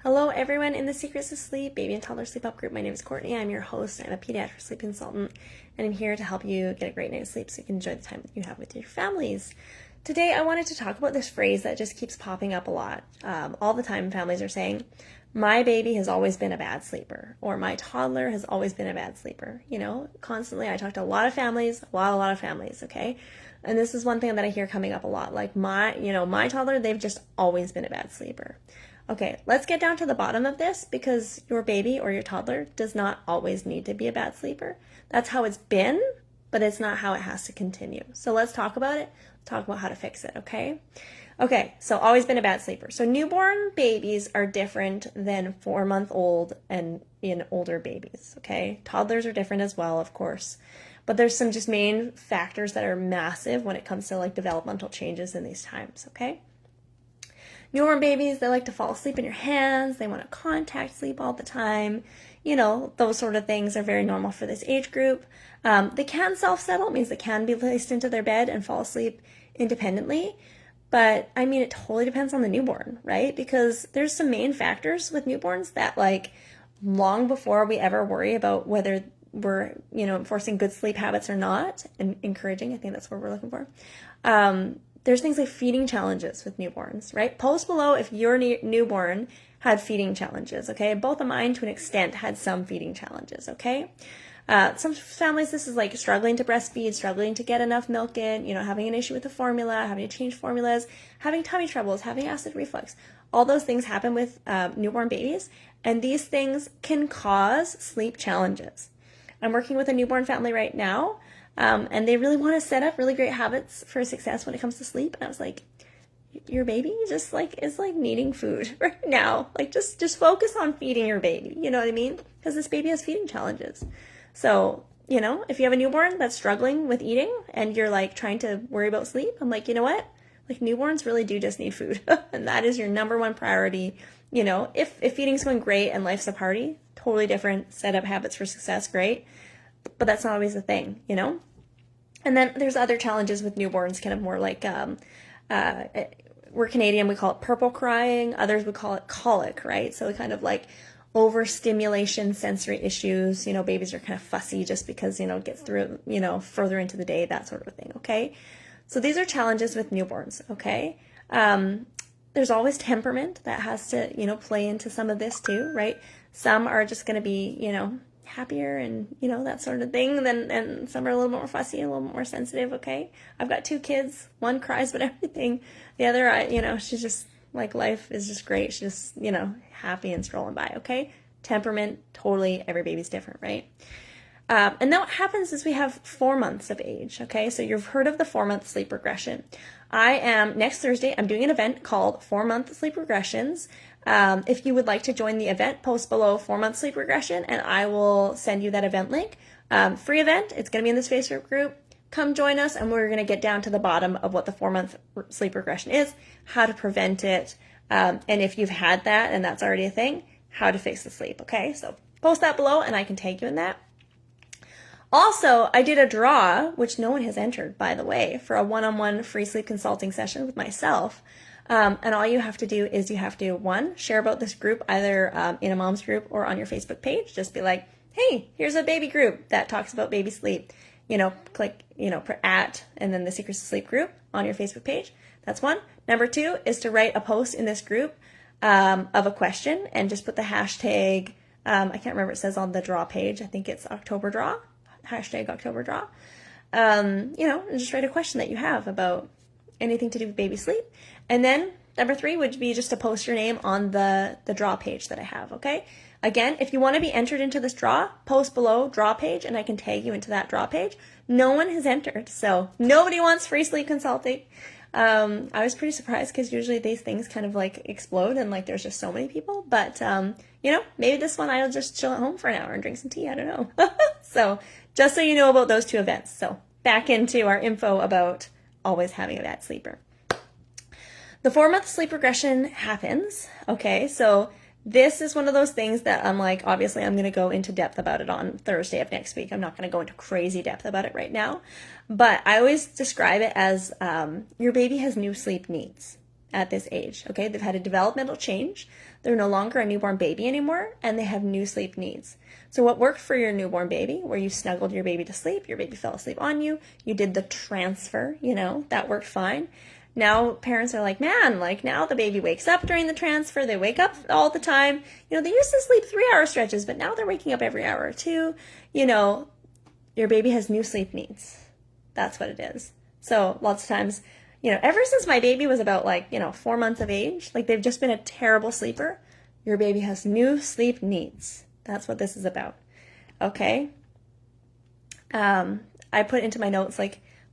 Hello, everyone in the Secrets of Sleep Baby and Toddler Sleep Up group. My name is Courtney. I'm your host. I'm a pediatric sleep consultant, and I'm here to help you get a great night's sleep so you can enjoy the time that you have with your families. Today, I wanted to talk about this phrase that just keeps popping up a lot. All the time, families are saying, my baby has always been a bad sleeper, or my toddler has always been a bad sleeper. You know, constantly, I talk to a lot of families, a lot of families, okay? And this is one thing that I hear coming up a lot. Like my toddler, they've just always been a bad sleeper. Okay, let's get down to the bottom of this, because your baby or your toddler does not always need to be a bad sleeper. That's how it's been, but it's not how it has to continue. So let's talk about it. Talk about how to fix it, okay? Okay, so always been a bad sleeper. So newborn babies are different than 4-month-old and older babies, okay? Toddlers are different as well, of course. But there's some just main factors that are massive when it comes to like developmental changes in these times, okay? Newborn babies, they like to fall asleep in your hands. They want to contact sleep all the time. You know, those sort of things are very normal for this age group. They can self-settle. It means they can be placed into their bed and fall asleep independently. But, I mean, it totally depends on the newborn, right? Because there's some main factors with newborns that, like, long before we ever worry about whether we're, enforcing good sleep habits or not, and encouraging, I think that's what we're looking for. There's things like feeding challenges with newborns, right? Post below if your newborn had feeding challenges, okay? Both of mine, to an extent, had some feeding challenges, okay? Some families, this is like struggling to breastfeed, struggling to get enough milk in, having an issue with the formula, having to change formulas, having tummy troubles, having acid reflux. All those things happen with newborn babies, and these things can cause sleep challenges. I'm working with a newborn family right now, and they really want to set up really great habits for success when it comes to sleep. And I was like, your baby just is needing food right now. Like just focus on feeding your baby. You know what I mean? Because this baby has feeding challenges. So, if you have a newborn that's struggling with eating and you're like trying to worry about sleep, I'm like, you know what? Like newborns really do just need food. And that is your number one priority. If feeding's going great and life's a party, totally different. Set up habits for success, great. But that's not always the thing, And then there's other challenges with newborns, kind of more like, we're Canadian, we call it purple crying. Others would call it colic, right? So kind of like overstimulation, sensory issues. Babies are kind of fussy just because, it gets through, further into the day, that sort of thing, okay? So these are challenges with newborns, okay? There's always temperament that has to, play into some of this too, right? Some are just going to be, happier and that sort of thing, and some are a little more fussy, a little more sensitive, okay? I've got 2 kids. One cries about everything. The other, she's just like, life is just great. She's just, happy and strolling by, okay? Temperament, totally, every baby's different, right? And then what happens is we have 4 months of age, okay? So you've heard of the 4-month sleep regression. Next Thursday, I'm doing an event called 4-month sleep regressions. If you would like to join the event, post below 4-month sleep regression, and I will send you that event link. Free event, it's going to be in this Facebook group. Come join us, and we're going to get down to the bottom of what the 4-month sleep regression is, how to prevent it, and if you've had that and that's already a thing, how to fix the sleep, okay? So post that below, and I can tag you in that. Also, I did a draw, which no one has entered, by the way, for a one-on-one free sleep consulting session with myself. And all you have to do is you have to, 1, share about this group, either in a mom's group or on your Facebook page. Just be like, hey, here's a baby group that talks about baby sleep. Click, at, and then the Secrets of Sleep group on your Facebook page. That's 1. Number 2 is to write a post in this group of a question and just put the hashtag, I can't remember, it says on the draw page, I think it's October draw, hashtag October draw. And just write a question that you have about anything to do with baby sleep. And then number 3 would be just to post your name on the draw page that I have, okay? Again, if you want to be entered into this draw, post below draw page, and I can tag you into that draw page. No one has entered, so nobody wants free sleep consulting. I was pretty surprised because usually these things kind of like explode and like there's just so many people. But, maybe this one I'll just chill at home for an hour and drink some tea. I don't know. So just so you know about those 2 events. So back into our info about always having a bad sleeper. The 4-month sleep regression happens, okay? So this is one of those things that I'm like, obviously I'm going to go into depth about it on Thursday of next week. I'm not going to go into crazy depth about it right now. But I always describe it as your baby has new sleep needs, at this age. Okay, they've had a developmental change. They're no longer a newborn baby anymore, and they have new sleep needs. So what worked for your newborn baby, where you snuggled your baby to sleep, your baby fell asleep on you, you did the transfer, that worked fine. Now parents are like, man, like now the baby wakes up during the transfer. They wake up all the time. They used to sleep 3-hour stretches, but now they're waking up every hour or two. Your baby has new sleep needs. That's what it is. So lots of times, ever since my baby was about 4 months of age, like they've just been a terrible sleeper. Your baby has new sleep needs. That's what this is about. Okay. I put into my notes,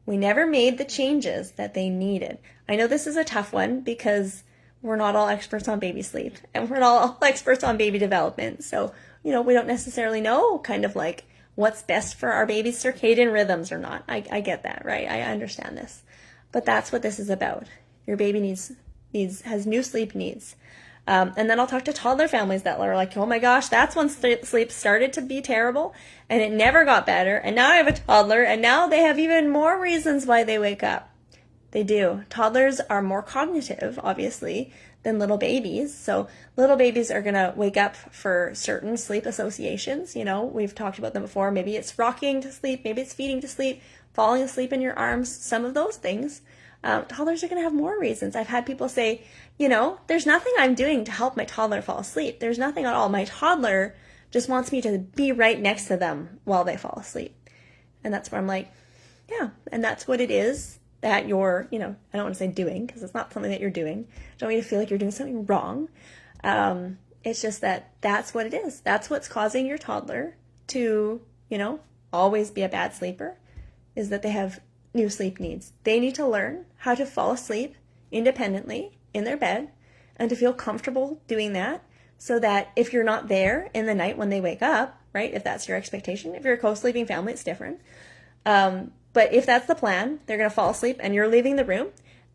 we never made the changes that they needed. I know this is a tough one because we're not all experts on baby sleep and we're not all experts on baby development. So, we don't necessarily know what's best for our baby's circadian rhythms or not. I get that, right? I understand this. But that's what this is about. Your baby has new sleep needs. And then I'll talk to toddler families that are like, oh my gosh, that's when sleep started to be terrible and it never got better. And now I have a toddler and now they have even more reasons why they wake up. They do. Toddlers are more cognitive, obviously, than little babies. So little babies are going to wake up for certain sleep associations. We've talked about them before. Maybe it's rocking to sleep. Maybe it's feeding to sleep, falling asleep in your arms, some of those things. Toddlers are going to have more reasons. I've had people say, there's nothing I'm doing to help my toddler fall asleep. There's nothing at all. My toddler just wants me to be right next to them while they fall asleep. And that's where I'm like, yeah, and that's what it is that you're, I don't want to say doing because it's not something that you're doing. I don't want you to feel like you're doing something wrong. It's just that's what it is. That's what's causing your toddler to, always be a bad sleeper, is that they have new sleep needs. They need to learn how to fall asleep independently in their bed and to feel comfortable doing that so that if you're not there in the night when they wake up, right, if that's your expectation, if you're a co-sleeping family, it's different. But if that's the plan, they're going to fall asleep and you're leaving the room,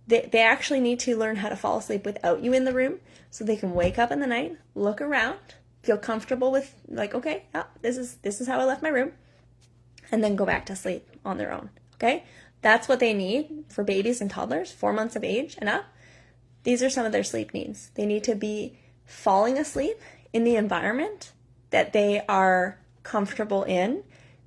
they actually need to learn how to fall asleep without you in the room so they can wake up in the night, look around, feel comfortable with okay, yeah, this is how I left my room, and then go back to sleep on their own, okay? That's what they need for babies and toddlers, 4 months of age and up. These are some of their sleep needs. They need to be falling asleep in the environment that they are comfortable in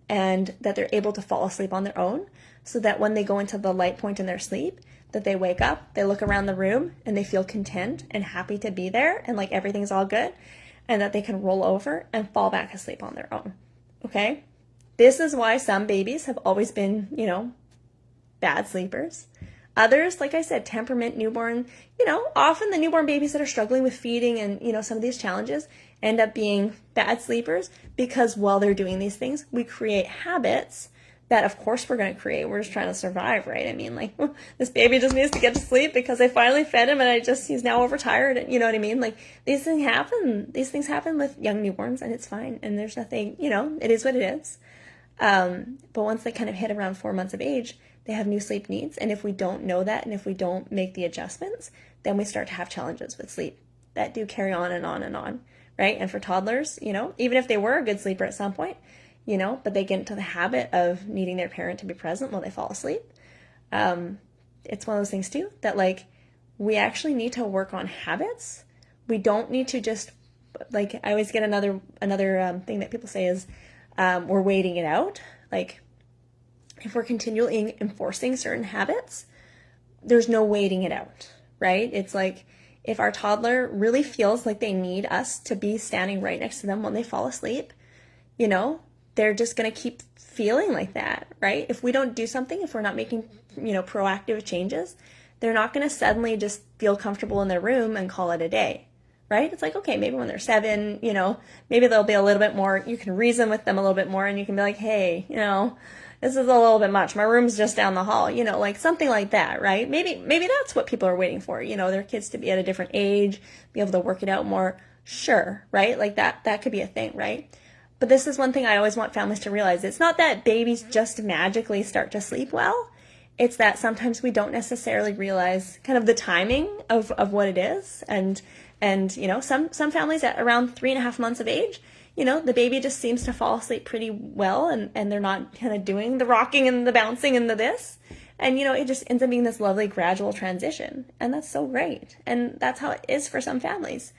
and that they're able to fall asleep on their own so that when they go into the light point in their sleep, that they wake up, they look around the room and they feel content and happy to be there and everything's all good and that they can roll over and fall back asleep on their own, okay? This is why some babies have always been, bad sleepers. Others, like I said, temperament, newborn, often the newborn babies that are struggling with feeding and, some of these challenges end up being bad sleepers because while they're doing these things, we create habits that of course we're going to create. We're just trying to survive, right? I mean, this baby just needs to get to sleep because I finally fed him and he's now overtired. And you know what I mean? These things happen. These things happen with young newborns and it's fine. And there's nothing, it is what it is. But once they kind of hit around 4 months of age, they have new sleep needs. And if we don't know that and if we don't make the adjustments, then we start to have challenges with sleep that do carry on and on and on, right? And for toddlers, even if they were a good sleeper at some point, but they get into the habit of needing their parent to be present while they fall asleep. It's one of those things too, that we actually need to work on habits. We don't need to just, I always get another thing that people say is, we're waiting it out. If we're continually enforcing certain habits, there's no waiting it out, right? It's if our toddler really feels like they need us to be standing right next to them when they fall asleep, they're just going to keep feeling like that, right? If we don't do something, if we're not making, proactive changes, they're not going to suddenly just feel comfortable in their room and call it a day, right? It's okay, maybe when they're 7, maybe they'll be a little bit more, you can reason with them a little bit more and you can be like, hey, this is a little bit much. My room's just down the hall, something like that, right? Maybe that's what people are waiting for, their kids to be at a different age, be able to work it out more. Sure, right? That could be a thing, right? But this is one thing I always want families to realize. It's not that babies just magically start to sleep well. It's that sometimes we don't necessarily realize kind of the timing of what it is. And some families at around 3.5 months of age, the baby just seems to fall asleep pretty well and they're not kind of doing the rocking and the bouncing and the this. And, it just ends up being this lovely gradual transition. And that's so great. And that's how it is for some families.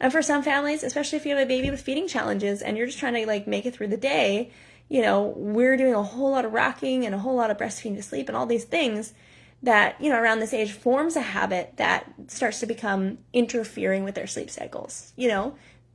And for some families, especially if you have a baby with feeding challenges and you're just trying to like make it through the day, we're doing a whole lot of rocking and a whole lot of breastfeeding to sleep and all these things that, around this age forms a habit that starts to become interfering with their sleep cycles,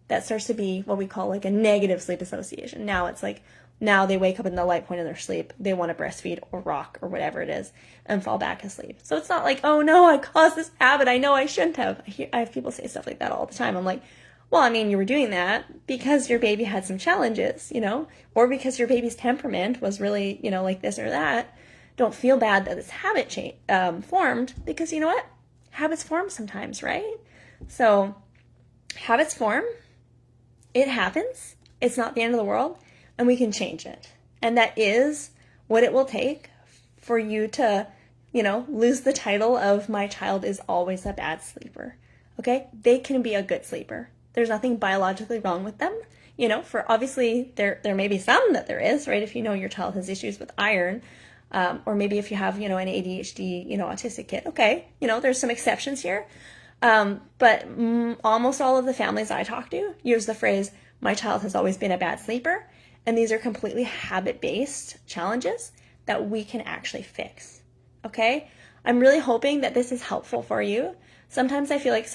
that starts to be what we call like a negative sleep association. Now it's like, now they wake up in the light point of their sleep, they want to breastfeed or rock or whatever it is and fall back asleep. So it's not like, oh no, I caused this habit, I know I shouldn't have. I have people say stuff like that all the time. I'm like, well, I mean, you were doing that because your baby had some challenges, or because your baby's temperament was really, like this or that. Don't feel bad that this habit formed, because you know what? Habits form sometimes, right? So habits form. It happens. It's not the end of the world, and we can change it. And that is what it will take for you to, lose the title of my child is always a bad sleeper. Okay? They can be a good sleeper. There's nothing biologically wrong with them. For obviously there may be some that there is, right? If your child has issues with iron, or maybe if you have, an ADHD, autistic kid, okay, there's some exceptions here. But almost all of the families I talk to use the phrase, my child has always been a bad sleeper. And these are completely habit-based challenges that we can actually fix. Okay? I'm really hoping that this is helpful for you. Sometimes I feel like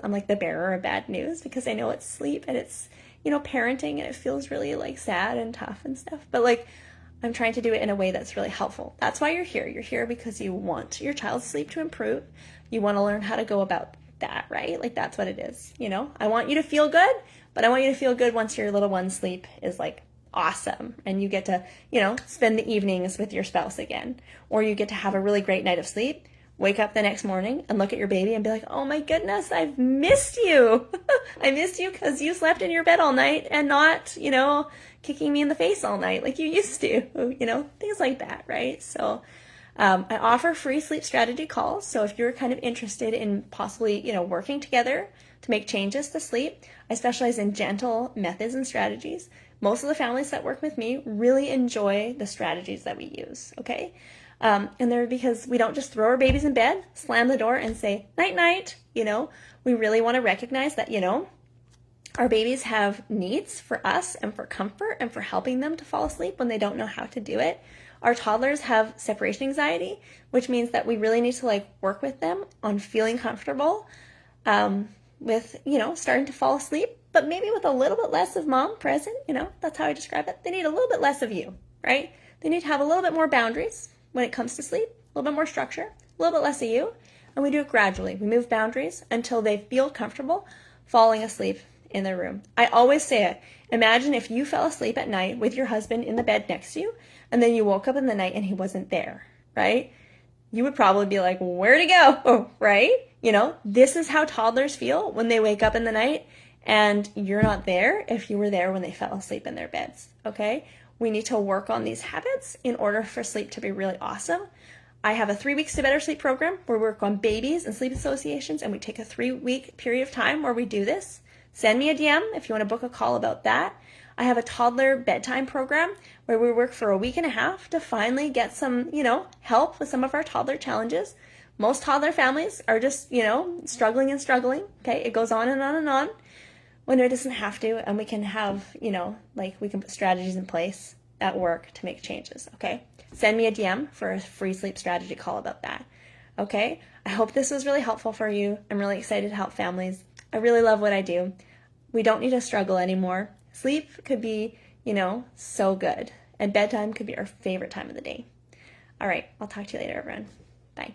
I'm like the bearer of bad news because I know it's sleep and it's, parenting, and it feels really like sad and tough and stuff. But like, I'm trying to do it in a way that's really helpful. That's why you're here. You're here because you want your child's sleep to improve. You want to learn how to go about that, right? Like that's what it is. I want you to feel good, but I want you to feel good once your little one's sleep is like awesome and you get to, spend the evenings with your spouse again, or you get to have a really great night of sleep, wake up the next morning and look at your baby and be like, oh my goodness, I've missed you. I missed you because you slept in your bed all night and not, kicking me in the face all night like you used to, things like that, right? So I offer free sleep strategy calls. So if you're kind of interested in possibly, working together to make changes to sleep, I specialize in gentle methods and strategies. Most of the families that work with me really enjoy the strategies that we use, okay? And they're because we don't just throw our babies in bed, slam the door, and say, night, night. We really want to recognize that, our babies have needs for us and for comfort and for helping them to fall asleep when they don't know how to do it. Our toddlers have separation anxiety, which means that we really need to work with them on feeling comfortable with, starting to fall asleep, but maybe with a little bit less of mom present. That's how I describe it. They need a little bit less of you, right? They need to have a little bit more boundaries when it comes to sleep, a little bit more structure, a little bit less of you, and we do it gradually. We move boundaries until they feel comfortable falling asleep in their room. I always say it. Imagine if you fell asleep at night with your husband in the bed next to you, and then you woke up in the night and he wasn't there, right? You would probably be like, where'd he go, right? This is how toddlers feel when they wake up in the night and you're not there if you were there when they fell asleep in their beds, okay? We need to work on these habits in order for sleep to be really awesome. I have a 3 weeks to better sleep program where we work on babies and sleep associations, and we take a 3-week period of time where we do this. Send me a DM if you want to book a call about that. I have a toddler bedtime program where we work for a week and a half to finally get some, help with some of our toddler challenges. Most toddler families are just, struggling and struggling. Okay, it goes on and on and on when it doesn't have to, and we can have, we can put strategies in place at work to make changes. Okay, send me a DM for a free sleep strategy call about that. Okay, I hope this was really helpful for you. I'm really excited to help families. I really love what I do. We don't need to struggle anymore. Sleep could be, so good. And bedtime could be our favorite time of the day. All right, I'll talk to you later, everyone. Bye.